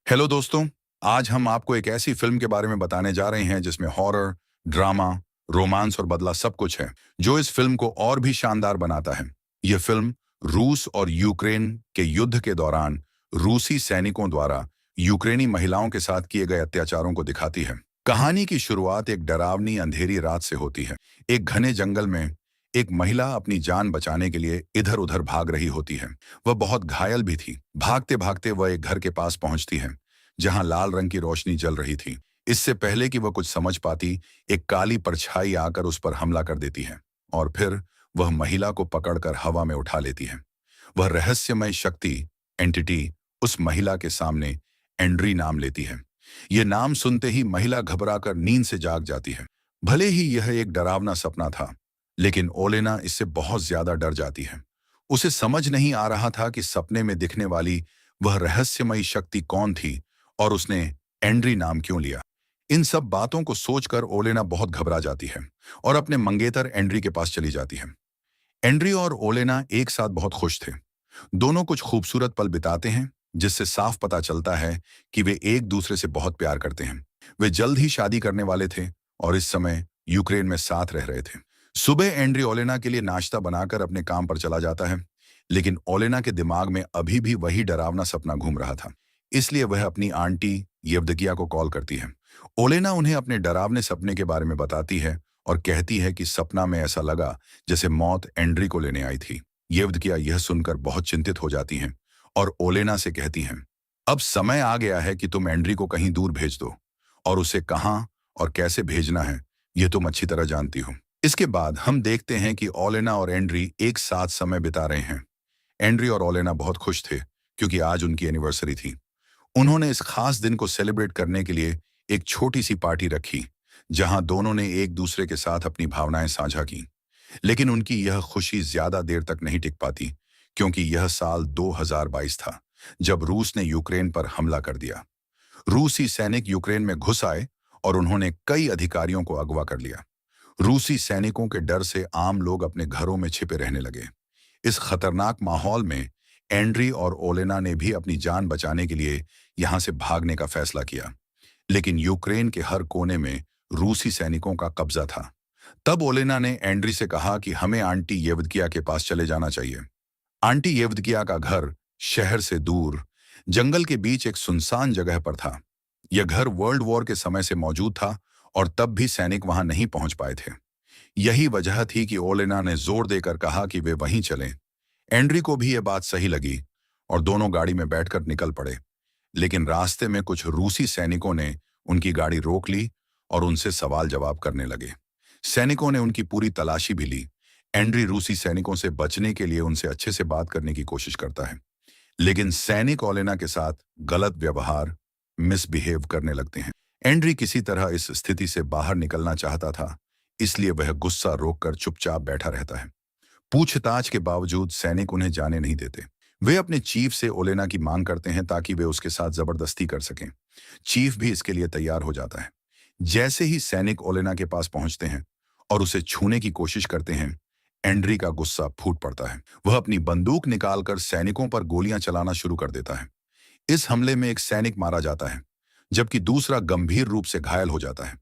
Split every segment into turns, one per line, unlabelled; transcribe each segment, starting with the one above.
Hello दोस्तों। आज हम आपको एक ऐसी फिल्म के बारे में बताने जा रहे हैं जिसमें हॉरर, ड्रामा, रोमांस और बदला सब कुछ है, जो इस फिल्म को और भी शानदार बनाता है। यह फिल्म रूस और यूक्रेन के युद्ध के दौरान रूसी सैनिकों द्वारा यूक्रेनी महिलाओं के साथ किए गए अत्याचारों को दिखाती है। कहानी की शुरुआत एक डरावनी अंधेरी रात से होती है। एक घने जंगल में एक महिला अपनी जान बचाने के लिए इधर उधर भाग रही होती है। वह बहुत घायल भी थी। भागते भागते वह एक घर के पास पहुंचती है जहां लाल रंग की रोशनी जल रही थी। इससे पहले कि वह कुछ समझ पाती, एक काली परछाई आकर उस पर हमला कर देती है और फिर वह महिला को पकड़कर हवा में उठा लेती है। वह रहस्यमय शक्ति, एंटिटी, उस महिला के सामने एंड्री नाम लेती है। यह नाम सुनते ही महिला घबराकर नींद से जाग जाती है। भले ही यह एक डरावना सपना था, लेकिन ओलेना इससे बहुत ज्यादा डर जाती है। उसे समझ नहीं आ रहा था कि सपने में दिखने वाली वह रहस्यमयी शक्ति कौन थी और उसने एंड्री नाम क्यों लिया। इन सब बातों को सोचकर ओलेना बहुत घबरा जाती है और अपने मंगेतर एंड्री के पास चली जाती है। एंड्री और ओलेना एक साथ बहुत खुश थे। दोनों कुछ खूबसूरत पल बिताते हैं, जिससे साफ पता चलता है कि वे एक दूसरे से बहुत प्यार करते हैं। वे जल्द ही शादी करने वाले थे और इस समय यूक्रेन में साथ रह रहे थे। सुबह एंड्री ओलेना के लिए नाश्ता बनाकर अपने काम पर चला जाता है, लेकिन ओलेना के दिमाग में अभी भी वही डरावना सपना घूम रहा था। इसलिए वह अपनी आंटी येवदकिया को कॉल करती है। ओलेना उन्हें अपने डरावने सपने के बारे में बताती है और कहती है कि सपना में ऐसा लगा जैसे मौत एंड्री को लेने आई थी। येवदकिया यह सुनकर बहुत चिंतित हो जाती हैं और ओलेना से कहती हैं, अब समय आ गया है कि तुम एंड्री को कहीं दूर भेज दो, और उसे कहाँ और कैसे भेजना है यह तुम अच्छी तरह जानती हो। इसके बाद हम देखते हैं कि ओलेना और एंड्री एक साथ समय बिता रहे हैं। एंड्री और ओलेना बहुत खुश थे क्योंकि आज उनकी एनिवर्सरी थी। उन्होंने इस खास दिन को सेलिब्रेट करने के लिए एक छोटी सी पार्टी रखी, जहां दोनों ने एक दूसरे के साथ अपनी भावनाएं साझा की। लेकिन उनकी यह खुशी ज्यादा देर तक नहीं टिक पाती, क्योंकि यह साल 2022 था, जब रूस ने यूक्रेन पर हमला कर दिया। रूसी सैनिक यूक्रेन में घुस आए और उन्होंने कई अधिकारियों को अगवा कर लिया। रूसी सैनिकों के डर से आम लोग अपने घरों में छिपे रहने लगे। इस खतरनाक माहौल में एंड्री और ओलेना ने भी अपनी जान बचाने के लिए यहां से भागने का फैसला किया। लेकिन यूक्रेन के हर कोने में रूसी सैनिकों का कब्जा था। तब ओलेना ने एंड्री से कहा कि हमें आंटी येवदकिया के पास चले जाना चाहिए। आंटी येवदकिया का घर शहर से दूर जंगल के बीच एक सुनसान जगह पर था। यह घर वर्ल्ड वॉर के समय से मौजूद था और तब भी सैनिक वहां नहीं पहुंच पाए थे। यही वजह थी कि ओलेना ने जोर देकर कहा कि वे वहीं चलें। एंड्री को भी यह बात सही लगी और दोनों गाड़ी में बैठकर निकल पड़े। लेकिन रास्ते में कुछ रूसी सैनिकों ने उनकी गाड़ी रोक ली और उनसे सवाल जवाब करने लगे। सैनिकों ने उनकी पूरी तलाशी भी ली। एंड्री रूसी सैनिकों से बचने के लिए उनसे अच्छे से बात करने की कोशिश करता है, लेकिन सैनिक ओलेना के साथ गलत व्यवहार, मिसबिहेव करने लगते हैं। एंड्री किसी तरह इस स्थिति से बाहर निकलना चाहता था, इसलिए वह गुस्सा रोककर चुपचाप बैठा रहता है। पूछताछ के बावजूद सैनिक उन्हें जाने नहीं देते। वे अपने चीफ से ओलेना की मांग करते हैं ताकि वे उसके साथ जबरदस्ती कर सकें। चीफ भी इसके लिए तैयार हो जाता है। जैसे ही सैनिक ओलेना के पास पहुंचते हैं और उसे छूने की कोशिश करते हैं, एंड्री का गुस्सा फूट पड़ता है। वह अपनी बंदूक निकालकर सैनिकों पर गोलियां चलाना शुरू कर देता है। इस हमले में एक सैनिक मारा जाता है, जबकि दूसरा गंभीर रूप से घायल हो जाता है।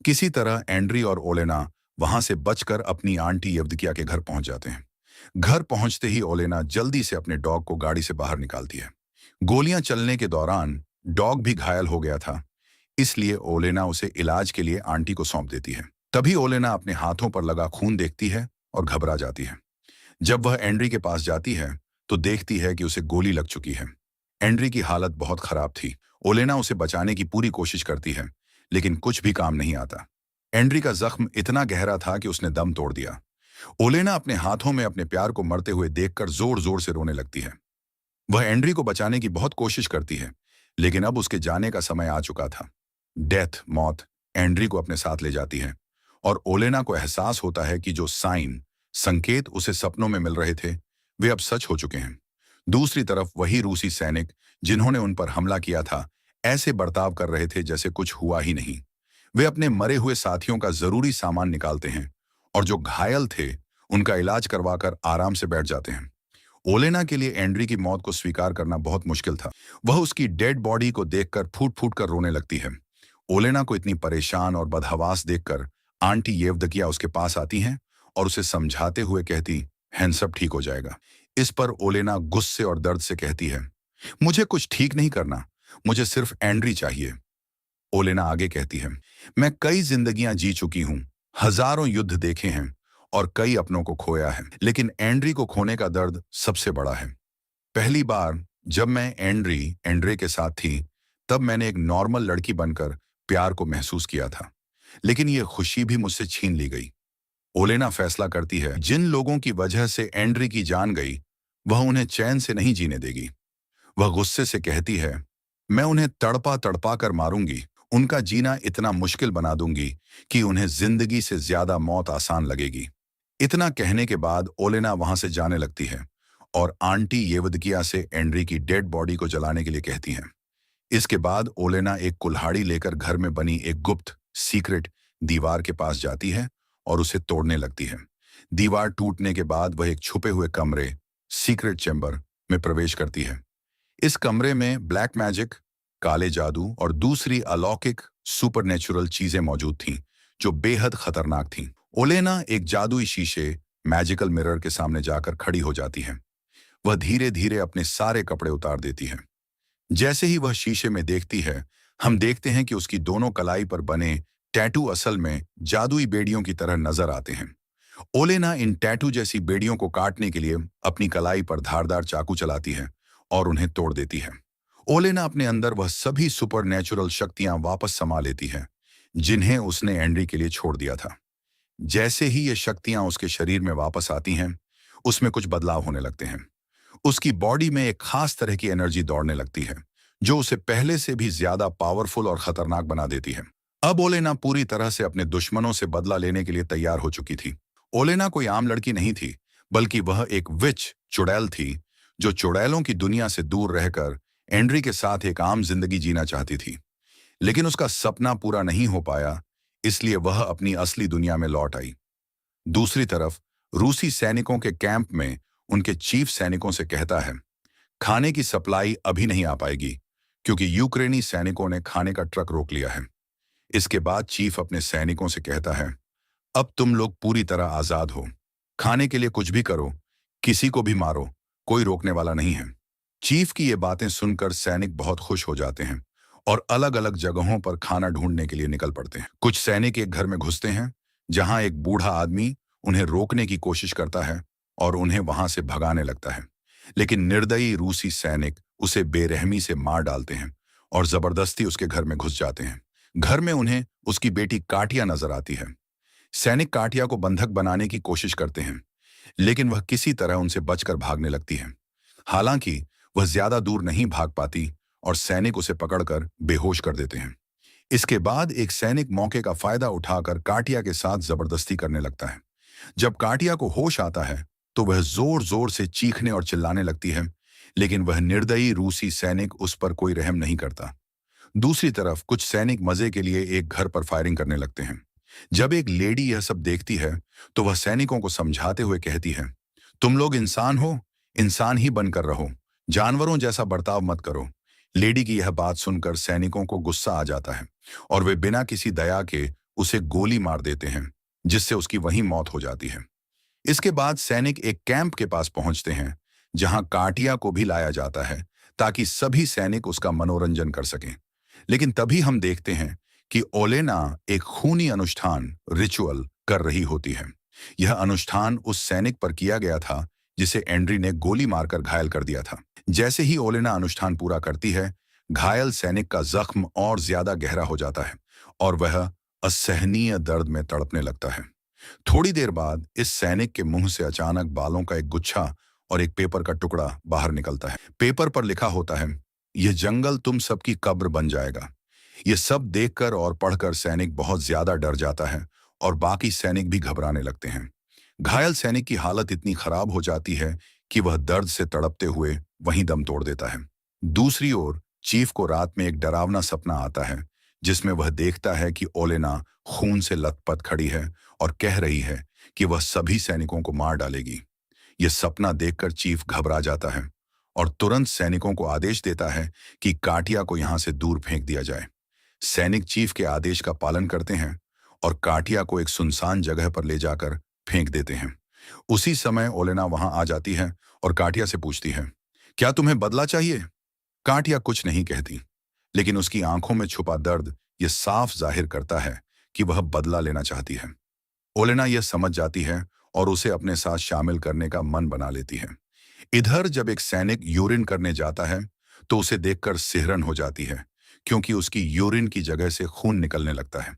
किसी तरह एंड्री और ओलेना वहां से बचकर अपनी आंटी येवदकिया के घर पहुंच जाते हैं। घर पहुंचते ही ओलेना जल्दी से अपने डॉग को गाड़ी से बाहर निकालती है। गोलियां चलने के दौरान डॉग भी घायल हो गया था, इसलिए ओलेना उसे इलाज के लिए आंटी को सौंप देती है। तभी ओलेना अपने हाथों पर लगा खून देखती है और घबरा जाती है। जब वह एंड्री के पास जाती है तो देखती है कि उसे गोली लग चुकी है। एंड्री की हालत बहुत खराब थी। ओलेना उसे बचाने की पूरी कोशिश करती है, लेकिन कुछ भी काम नहीं आता। एंड्री का जख्म इतना गहरा था कि उसने दम तोड़ दिया। ओलेना अपने हाथों में अपने प्यार को मरते हुए देखकर जोर जोर से रोने लगती है। वह एंड्री को बचाने की बहुत कोशिश करती है, लेकिन अब उसके जाने का समय आ चुका था। मौत एंड्री को अपने साथ ले जाती है और ओलेना को एहसास होता है कि जो संकेत उसे सपनों में मिल रहे थे, वे अब सच हो चुके हैं। दूसरी तरफ वही रूसी सैनिक जिन्होंने उन पर हमला किया था, ऐसे बर्ताव कर रहे थे जैसे कुछ हुआ ही नहीं। वे अपने मरे हुए साथियों का जरूरी सामान निकालते हैं और जो घायल थे उनका इलाज करवाकर आराम से बैठ जाते हैं। ओलेना के लिए एंड्री की मौत को स्वीकार करना बहुत मुश्किल था। वह उसकी डेड बॉडी को देखकर फूट फूट कर रोने लगती है। ओलेना को इतनी परेशान और बदहवास देखकर आंटी येवदकिया उसके पास आती हैं और उसे समझाते हुए कहती, हैन सब ठीक हो जाएगा। इस पर ओलेना गुस्से और दर्द से कहती है, मुझे कुछ ठीक नहीं करना, मुझे सिर्फ एंड्री चाहिए। ओलेना आगे कहती है, मैं कई जिंदगियां जी चुकी हूं, हजारों युद्ध देखे हैं और कई अपनों को खोया है, लेकिन एंड्री को खोने का दर्द सबसे बड़ा है। पहली बार जब मैं एंड्रे के साथ थी, तब मैंने एक नॉर्मल लड़की बनकर प्यार को महसूस किया था, लेकिन ये खुशी भी मुझसे छीन ली गई। ओलेना फैसला करती है, जिन लोगों की वजह से एंड्री की जान गई, वह उन्हें चैन से नहीं जीने देगी। वह गुस्से से कहती है, मैं उन्हें तड़पा तड़पा कर मारूंगी, उनका जीना इतना मुश्किल बना दूंगी कि उन्हें जिंदगी से ज्यादा मौत आसान लगेगी। इतना कहने के बाद ओलेना वहां से जाने लगती है और आंटी येवदकिया से एंड्री की डेड बॉडी को जलाने के लिए कहती हैं। इसके बाद ओलेना एक कुल्हाड़ी लेकर घर में बनी एक गुप्त सीक्रेट दीवार के पास जाती है और उसे तोड़ने लगती है। दीवार टूटने के बाद वह एक छुपे हुए कमरे, सीक्रेट चैम्बर में प्रवेश करती है। इस कमरे में ब्लैक मैजिक, काले जादू और दूसरी अलौकिक सुपरनेचुरल चीजें मौजूद थीं, जो बेहद खतरनाक थीं। ओलेना एक जादुई शीशे, मैजिकल मिरर के सामने जाकर खड़ी हो जाती है। वह धीरे धीरे अपने सारे कपड़े उतार देती है। जैसे ही वह शीशे में देखती है, हम देखते हैं कि उसकी दोनों कलाई पर बने टैटू असल में जादुई बेड़ियों की तरह नजर आते हैं। ओलेना इन टैटू जैसी बेड़ियों को काटने के लिए अपनी कलाई पर धारदार चाकू चलाती है और उन्हें तोड़ देती है। ओलेना अपने अंदर वह सभी सुपरनेचुरल शक्तियां वापस समा लेती है, जिन्हें उसने एंड्री के लिए छोड़ दिया था। जैसे ही ये शक्तियां उसके शरीर में वापस आती हैं, उसमें कुछ बदलाव होने लगते हैं। उसकी बॉडी में एक खास तरह की एनर्जी दौड़ने लगती है, जो उसे पहले से भी ज्यादा पावरफुल और खतरनाक बना देती है। अब ओलेना पूरी तरह से अपने दुश्मनों से बदला लेने के लिए तैयार हो चुकी थी। ओलेना कोई आम लड़की नहीं थी, बल्कि वह एक विच चुड़ैल थी, जो चुड़ैलों की दुनिया से दूर रहकर एंड्री के साथ एक आम जिंदगी जीना चाहती थी। लेकिन उसका सपना पूरा नहीं हो पाया, इसलिए वह अपनी असली दुनिया में लौट आई। दूसरी तरफ रूसी सैनिकों के कैंप में उनके चीफ सैनिकों से कहता है, खाने की सप्लाई अभी नहीं आ पाएगी, क्योंकि यूक्रेनी सैनिकों ने खाने का ट्रक रोक लिया है। इसके बाद चीफ अपने सैनिकों से कहता है, अब तुम लोग पूरी तरह आजाद हो, खाने के लिए कुछ भी करो, किसी को भी मारो, कोई रोकने वाला नहीं है। चीफ की ये बातें सुनकर सैनिक बहुत खुश हो जाते हैं और अलग अलग जगहों पर खाना ढूंढने के लिए निकल पड़ते हैं। कुछ सैनिक एक घर में घुसते हैं, जहां एक बूढ़ा आदमी उन्हें रोकने की कोशिश करता है और उन्हें वहां से भगाने लगता है, लेकिन निर्दयी रूसी सैनिक उसे बेरहमी से मार डालते हैं और जबरदस्ती उसके घर में घुस जाते हैं। घर में उन्हें उसकी बेटी काटिया नजर आती है। सैनिक काटिया को बंधक बनाने की कोशिश करते हैं, लेकिन वह किसी तरह उनसे बचकर भागने लगती है। हालांकि वह ज्यादा दूर नहीं भाग पाती और सैनिक उसे पकड़कर बेहोश कर देते हैं। इसके बाद एक सैनिक मौके का फायदा उठाकर काटिया के साथ जबरदस्ती करने लगता है। जब काटिया को होश आता है, तो वह जोर जोर से चीखने और चिल्लाने लगती है, लेकिन वह निर्दयी रूसी सैनिक उस पर कोई रहम नहीं करता। दूसरी तरफ कुछ सैनिक मजे के लिए एक घर पर फायरिंग करने लगते हैं। जब एक लेडी यह सब देखती है, तो वह सैनिकों को समझाते हुए कहती है, तुम लोग इंसान हो, इंसान ही बनकर रहो, जानवरों जैसा बर्ताव मत करो। लेडी की यह बात सुनकर सैनिकों को गुस्सा आ जाता है और वे बिना किसी दया के उसे गोली मार देते हैं, जिससे उसकी वहीं मौत हो जाती है। इसके बाद सैनिक एक कैंप के पास पहुंचते हैं, जहां काटिया को भी लाया जाता है, ताकि सभी सैनिक उसका मनोरंजन कर सकें। लेकिन तभी हम देखते हैं कि ओलेना एक खूनी अनुष्ठान रिचुअल कर रही होती है। यह अनुष्ठान उस सैनिक पर किया गया था जिसे एंड्री ने गोली मारकर घायल कर दिया था। जैसे ही ओलेना अनुष्ठान पूरा करती है, घायल सैनिक का जख्म और ज्यादा गहरा हो जाता है और वह असहनीय दर्द में तड़पने लगता है। थोड़ी देर बाद इस सैनिक के मुंह से अचानक बालों का एक गुच्छा और एक पेपर का टुकड़ा बाहर निकलता है। पेपर पर लिखा होता है, यह जंगल तुम सबकी कब्र बन जाएगा। यह सब देखकर और पढ़कर सैनिक बहुत ज्यादा डर जाता है और बाकी सैनिक भी घबराने लगते हैं। घायल सैनिक की हालत इतनी खराब हो जाती है कि वह दर्द से तड़पते हुए वहीं दम तोड़ देता है। दूसरी ओर चीफ को रात में एक डरावना सपना आता है, जिसमें वह देखता है कि ओलेना खून से लथपथ खड़ी है और कह रही है कि वह सभी सैनिकों को मार डालेगी। यह सपना देखकर चीफ घबरा जाता है और तुरंत सैनिकों को आदेश देता है कि काटिया को यहां से दूर फेंक दिया जाए। सैनिक चीफ के आदेश का पालन करते हैं और काटिया को एक सुनसान जगह पर ले जाकर फेंक देते हैं। उसी समय ओलेना वहां आ जाती है और काटिया से पूछती है, क्या तुम्हें बदला चाहिए? काटिया कुछ नहीं कहती, लेकिन उसकी आंखों में छुपा दर्द यह साफ जाहिर करता है कि वह बदला लेना चाहती है। ओलेना यह समझ जाती है और उसे अपने साथ शामिल करने का मन बना लेती है। इधर जब एक सैनिक यूरिन करने जाता है तो उसे देखकर सिहरन हो जाती है, क्योंकि उसकी यूरिन की जगह से खून निकलने लगता है।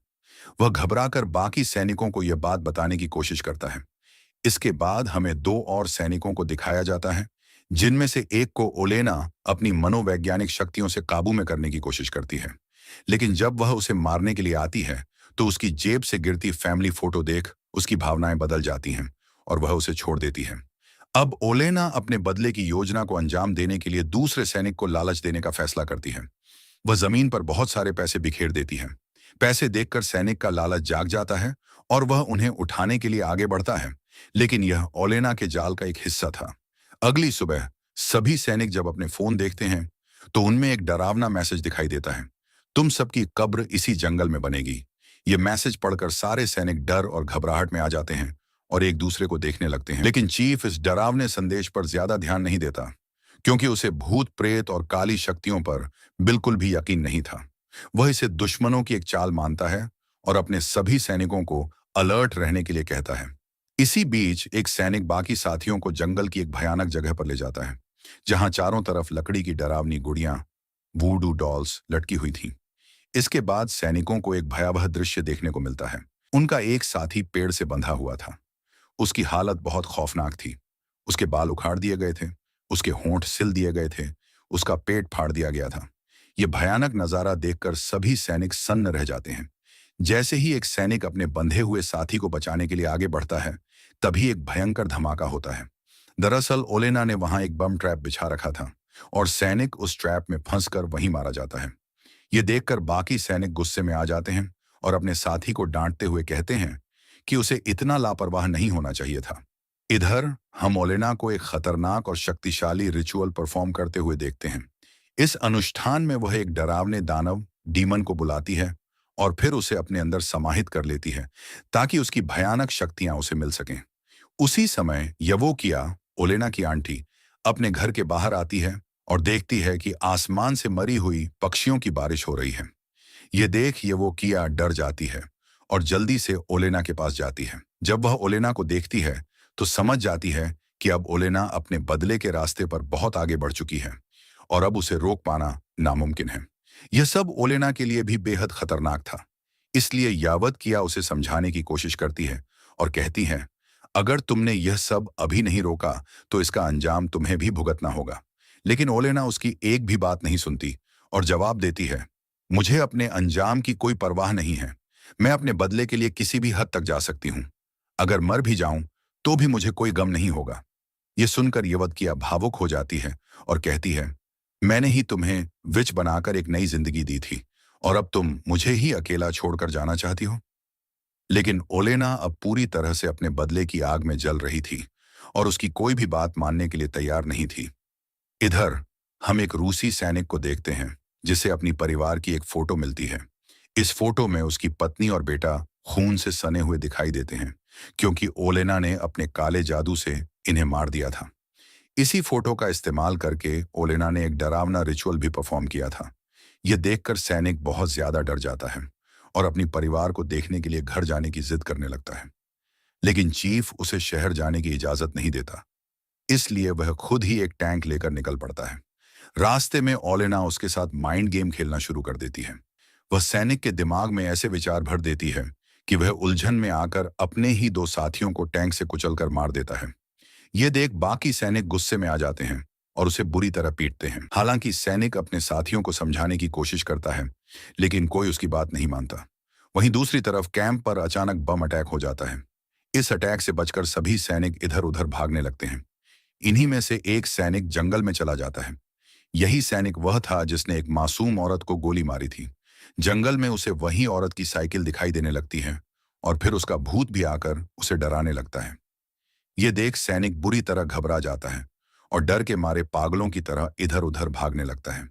वह घबराकर बाकी सैनिकों को यह बात बताने की कोशिश करता है। इसके बाद हमें दो और सैनिकों को दिखाया जाता है, जिनमें से एक को ओलेना अपनी मनोवैज्ञानिक शक्तियों से काबू में करने की कोशिश करती है। लेकिन जब वह उसे मारने के लिए आती है तो उसकी जेब से गिरती फैमिली फोटो देख उसकी भावनाएं बदल जाती हैं और वह उसे छोड़ देती है। अब ओलेना अपने बदले की योजना को अंजाम देने के लिए दूसरे सैनिक को लालच देने का फैसला करती है। वह जमीन पर बहुत सारे पैसे बिखेर देती है। पैसे देखकर सैनिक का लालच जाग जाता है और वह उन्हें उठाने के लिए आगे बढ़ता है, लेकिन यह ओलेना के जाल का एक हिस्सा था। अगली सुबह सभी सैनिक जब अपने फोन देखते हैं तो उनमें एक डरावना मैसेज दिखाई देता है, तुम सबकी कब्र इसी जंगल में बनेगी। यह मैसेज पढ़कर सारे सैनिक डर और घबराहट में आ जाते हैं और एक दूसरे को देखने लगते हैं। लेकिन चीफ इस डरावने संदेश पर ज्यादा ध्यान नहीं देता, क्योंकि उसे भूत प्रेत और काली शक्तियों पर बिल्कुल भी यकीन नहीं था। वह इसे दुश्मनों की एक चाल मानता है और अपने सभी सैनिकों को अलर्ट रहने के लिए कहता है। इसी बीच एक सैनिक बाकी साथियों को जंगल की एक भयानक जगह पर ले जाता है, जहां चारों तरफ लकड़ी की डरावनी गुड़ियां, वूडू डॉल्स लटकी हुई थीं। इसके बाद सैनिकों को एक भयावह दृश्य देखने को मिलता है। उनका एक साथी पेड़ से बंधा हुआ था। उसकी हालत बहुत खौफनाक थी। उसके बाल उखाड़ दिए गए थे, उसके होंठ सिल दिए गए थे, उसका पेट फाड़ दिया गया था। यह भयानक नजारा देखकर सभी सैनिक सन्न रह जाते हैं। जैसे ही एक सैनिक अपने बंधे हुए साथी को बचाने के लिए आगे बढ़ता है, तभी एक भयंकर धमाका होता है। दरअसल ओलेना ने वहां एक बम ट्रैप बिछा रखा था और सैनिक उस ट्रैप में फंसकर वहीं मारा जाता है। यह देखकर बाकी सैनिक गुस्से में आ जाते हैं और अपने साथी को डांटते हुए कहते हैं कि उसे इतना लापरवाह नहीं होना चाहिए था। इधर हम ओलेना को एक खतरनाक और शक्तिशाली रिचुअल परफॉर्म करते हुए देखते हैं। इस अनुष्ठान में वह एक डरावने दानव डीमन को बुलाती है और फिर उसे अपने अंदर समाहित कर लेती है, ताकि उसकी भयानक शक्तियां उसे मिल सकें। उसी समय यवोकिया, ओलेना की आंटी, अपने घर के बाहर आती है और देखती है कि आसमान से मरी हुई पक्षियों की बारिश हो रही है। यह देख यवोकिया डर जाती है और जल्दी से ओलेना के पास जाती है। जब वह ओलेना को देखती है तो समझ जाती है कि अब ओलेना अपने बदले के रास्ते पर बहुत आगे बढ़ चुकी है और अब उसे रोक पाना नामुमकिन है। यह सब ओलेना के लिए भी बेहद खतरनाक था। इसलिए यावतकिया उसे समझाने की कोशिश करती है और कहती है, अगर तुमने यह सब अभी नहीं रोका तो इसका अंजाम तुम्हें भी भुगतना होगा। लेकिन ओलेना उसकी एक भी बात नहीं सुनती और जवाब देती है, मुझे अपने अंजाम की कोई परवाह नहीं है। मैं अपने बदले के लिए किसी भी हद तक जा सकती हूँ। अगर मर भी जाऊं तो भी मुझे कोई गम नहीं होगा। यह सुनकर यवतकिया भावुक हो जाती है और कहती है, मैंने ही तुम्हें विच बनाकर एक नई जिंदगी दी थी और अब तुम मुझे ही अकेला छोड़कर जाना चाहती हो। लेकिन ओलेना अब पूरी तरह से अपने बदले की आग में जल रही थी और उसकी कोई भी बात मानने के लिए तैयार नहीं थी। इधर हम एक रूसी सैनिक को देखते हैं, जिसे अपनी परिवार की एक फोटो मिलती है। इस फोटो में उसकी पत्नी और बेटा खून से सने हुए दिखाई देते हैं, क्योंकि ओलेना ने अपने काले जादू से इन्हें मार दिया था। इसी फोटो का इस्तेमाल करके ओलेना ने एक डरावना रिचुअल भी परफॉर्म किया था। यह देखकर सैनिक बहुत ज्यादा डर जाता है और अपनी परिवार को देखने के लिए घर जाने की जिद करने लगता है। लेकिन चीफ उसे शहर जाने की इजाजत नहीं देता, इसलिए वह खुद ही एक टैंक लेकर निकल पड़ता है। रास्ते में ओलेना उसके साथ माइंड गेम खेलना शुरू कर देती है। वह सैनिक के दिमाग में ऐसे विचार भर देती है कि वह उलझन में आकर अपने ही दो साथियों को टैंक से कुचलकर मार देता है। यह देख बाकी सैनिक गुस्से में आ जाते हैं और उसे बुरी तरह पीटते हैं। हालांकि सैनिक अपने साथियों को समझाने की कोशिश करता है, लेकिन कोई उसकी बात नहीं मानता। वहीं दूसरी तरफ कैंप पर अचानक बम अटैक हो जाता है। इस अटैक से बचकर सभी सैनिक इधर उधर भागने लगते हैं। इन्हीं में से एक सैनिक जंगल में चला जाता है। यही सैनिक वह था जिसने एक मासूम औरत को गोली मारी थी। जंगल में उसे वही औरत की साइकिल दिखाई देने लगती है और फिर उसका भूत भी आकर उसे डराने लगता है। ये देख सैनिक बुरी तरह घबरा जाता है और डर के मारे पागलों की तरह इधर उधर भागने लगता है।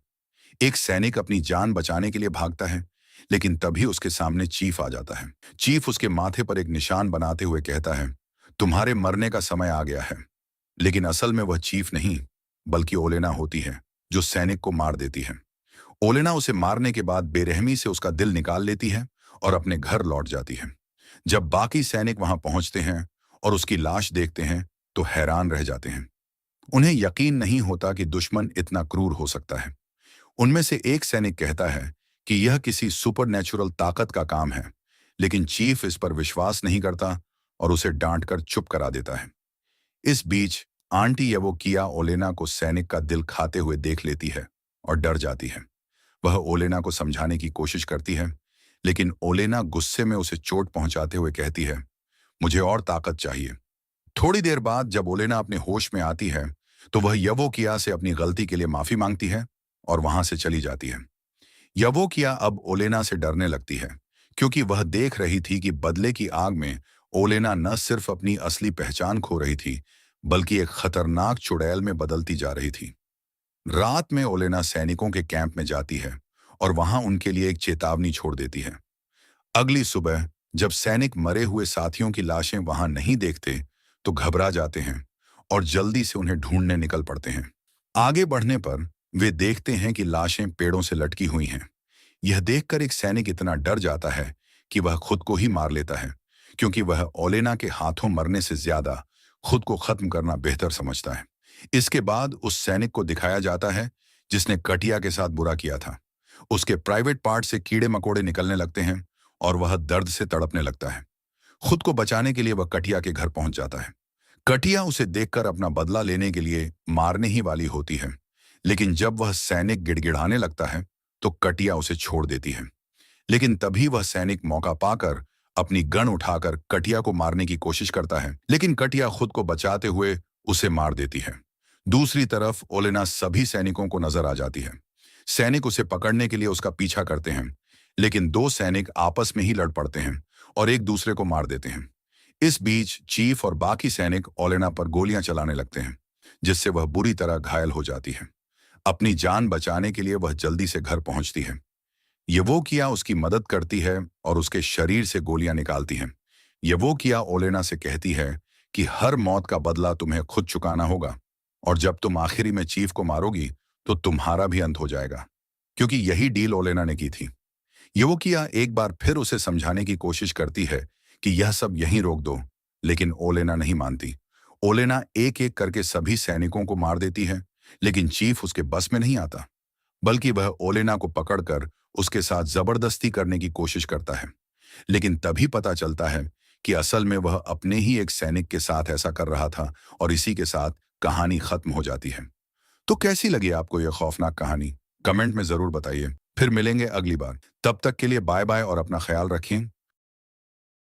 एक सैनिक अपनी जान बचाने के लिए भागता है, लेकिन तभी उसके सामने चीफ आ जाता है। चीफ उसके माथे पर एक निशान बनाते हुए कहता है, तुम्हारे मरने का समय आ गया है। लेकिन असल में वह चीफ नहीं, बल्कि ओलेना होती है, जो सैनिक को मार देती है। ओलेना उसे मारने के बाद बेरहमी से उसका दिल निकाल लेती है और अपने घर लौट जाती है। जब बाकी सैनिक वहां पहुंचते हैं और उसकी लाश देखते हैं, तो हैरान रह जाते हैं। उन्हें यकीन नहीं होता कि दुश्मन इतना क्रूर हो सकता है। उनमें से एक सैनिक कहता है कि यह किसी सुपरनैचुरल ताकत का काम है, लेकिन चीफ इस पर विश्वास नहीं करता और उसे डांटकर चुप करा देता है। इस बीच आंटी यवोकिया ओलेना को सैनिक का दिल खाते हुए देख लेती है और डर जाती है। वह ओलेना को समझाने की कोशिश करती है, लेकिन ओलेना गुस्से में उसे चोट पहुंचाते हुए कहती है, मुझे और ताकत चाहिए। थोड़ी देर बाद जब ओलेना अपने होश में आती है, तो वह यवोकिया से अपनी गलती के लिए माफी मांगती है और वहां से चली जाती है। यवोकिया अब ओलेना से डरने लगती है, क्योंकि वह देख रही थी कि बदले की आग में ओलेना न सिर्फ अपनी असली पहचान खो रही थी, बल्कि एक खतरनाक चुड़ैल में बदलती जा रही थी। रात में ओलेना सैनिकों के कैंप में जाती है और वहां उनके लिए एक चेतावनी छोड़ देती है। अगली सुबह जब सैनिक मरे हुए साथियों की लाशें वहां नहीं देखते, तो घबरा जाते हैं और जल्दी से उन्हें ढूंढने निकल पड़ते हैं। आगे बढ़ने पर वे देखते हैं कि लाशें पेड़ों से लटकी हुई हैं। यह देखकर एक सैनिक इतना डर जाता है कि वह खुद को ही मार लेता है, क्योंकि वह ओलेना के हाथों मरने से ज्यादा खुद को खत्म करना बेहतर समझता है। इसके बाद उस सैनिक को दिखाया जाता है जिसने कटिया के साथ बुरा किया था। उसके प्राइवेट पार्ट से कीड़े मकोड़े निकलने लगते हैं और वह दर्द से तड़पने लगता है। खुद को बचाने के लिए वह कटिया के घर पहुंच जाता है। कटिया उसे देखकर अपना बदला लेने के लिए मारने ही वाली होती है, लेकिन जब वह सैनिक गिड़गिड़ाने लगता है, तो कटिया उसे छोड़ देती है। लेकिन तभी वह सैनिक मौका पाकर अपनी गन उठाकर कटिया को मारने की कोशिश करता है, लेकिन कटिया खुद को बचाते हुए उसे मार देती है। दूसरी तरफ ओलेना सभी सैनिकों को नजर आ जाती है। सैनिक उसे पकड़ने के लिए उसका पीछा करते हैं, लेकिन दो सैनिक आपस में ही लड़ पड़ते हैं और एक दूसरे को मार देते हैं। इस बीच चीफ और बाकी सैनिक ओलेना पर गोलियां चलाने लगते हैं, जिससे वह बुरी तरह घायल हो जाती है। अपनी जान बचाने के लिए वह जल्दी से घर पहुंचती है। यवोकिया उसकी मदद करती है और उसके शरीर से गोलियां निकालती हैं। यवोकिया ओलेना से कहती है कि हर मौत का बदला तुम्हें खुद चुकाना होगा, और जब तुम आखिरी में चीफ को मारोगी, तो तुम्हारा भी अंत हो जाएगा, क्योंकि यही डील ओलेना ने की थी। यवोकिया एक बार फिर उसे समझाने की कोशिश करती है कि यह सब यहीं रोक दो, लेकिन ओलेना नहीं मानती। ओलेना एक एक करके सभी सैनिकों को मार देती है, लेकिन चीफ उसके बस में नहीं आता, बल्कि वह ओलेना को पकड़कर उसके साथ जबरदस्ती करने की कोशिश करता है। लेकिन तभी पता चलता है कि असल में वह अपने ही एक सैनिक के साथ ऐसा कर रहा था, और इसी के साथ कहानी खत्म हो जाती है। तो कैसी लगी आपको यह खौफनाक कहानी? कमेंट में जरूर बताइए। फिर मिलेंगे अगली बार। तब तक के लिए बाय बाय और अपना ख्याल रखें।